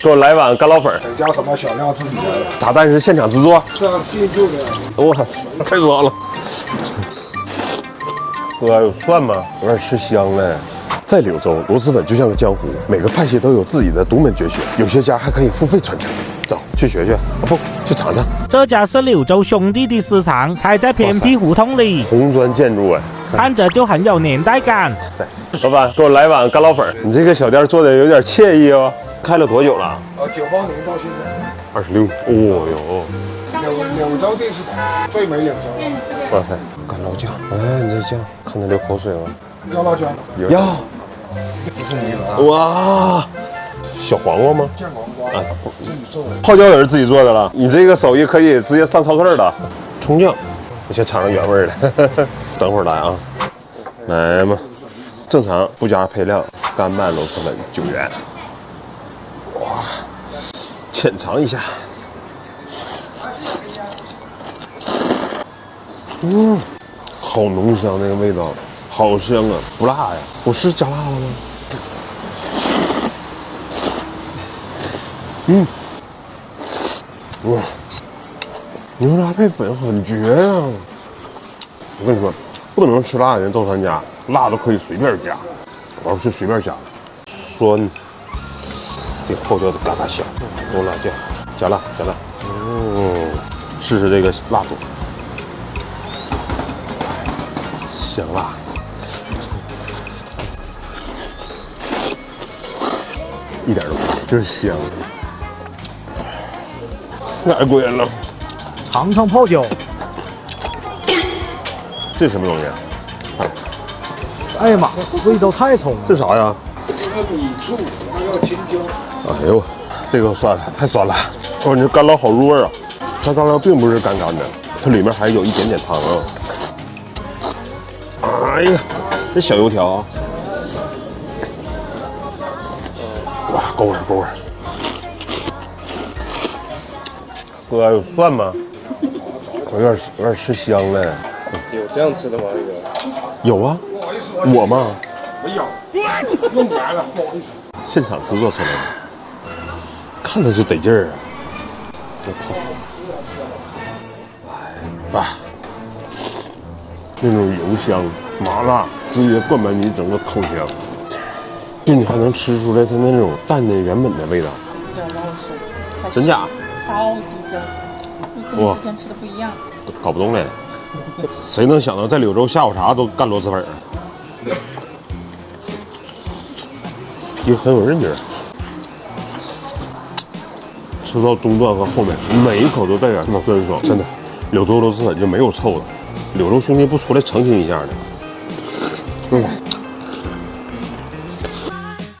给我来碗干捞粉。加什么小料自己加的？炸蛋是现场制作。是啊，现做的。哇塞，太爽了！哥，有蒜吗？有点吃香了。在柳州，螺蛳粉就像个江湖，每个派系都有自己的独门绝学，有些家还可以付费传承。走，去学学，不，去尝尝。这家是柳州兄弟的私藏，开在偏僻胡同里，红砖建筑哎，看着就很有年代感。老板，给我来碗干捞粉。你这个小店做的有点惬意哦。开了多久了？98年到现在。26。哦哟。柳州电视台最美柳州。哇塞，干辣酱！哎，你这酱看着流口水了。要辣椒吗？要。这是你的啊。哇，小黄瓜吗？酱黄瓜，自己做的。泡椒也是自己做的了。你这个手艺可以直接上超市的。葱酱，我先尝尝原味的。等会儿来啊，来嘛。正常不加配料，干拌螺蛳粉9元。哇，浅尝一下。好浓香那个味道，好香啊！不辣呀？我是加辣了吗？哇，牛杂配粉很绝呀！我跟你说，不能吃辣的人都参加，辣都可以随便加，我是随便加，酸，这个泡椒的嘎嘎香，多辣酱，加辣加辣，试试这个辣度。香辣，一点都不辣，就是香。太贵了，尝尝泡椒。这什么东西？哎呀妈，味道太冲了。这啥呀？这个米醋，还有青椒。哎呦，这个酸了，太酸了。哦，你这干捞好入味啊！它干捞并不是干干的，它里面还有一点点汤啊。哎呀，这小油条，哇，够味够味。哥，有蒜吗？我有点吃香了。有这样吃的吗？这个有啊，我吗？没有，弄完了，不好意思。现场制作出来的，看着就得劲儿啊！我泡，来吧，那种油香、麻辣直接灌满你整个口腔，并且还能吃出来它那种蛋的原本的味道。比较捞生，真假？超级香，跟你之前吃的不一样。搞不懂嘞，谁能想到在柳州下午茶都干螺蛳粉啊？也很有韧劲儿。吃到中段和后面，每一口都带点酸爽，真的。柳州螺蛳粉就没有臭的，柳州兄弟不出来澄清一下呢？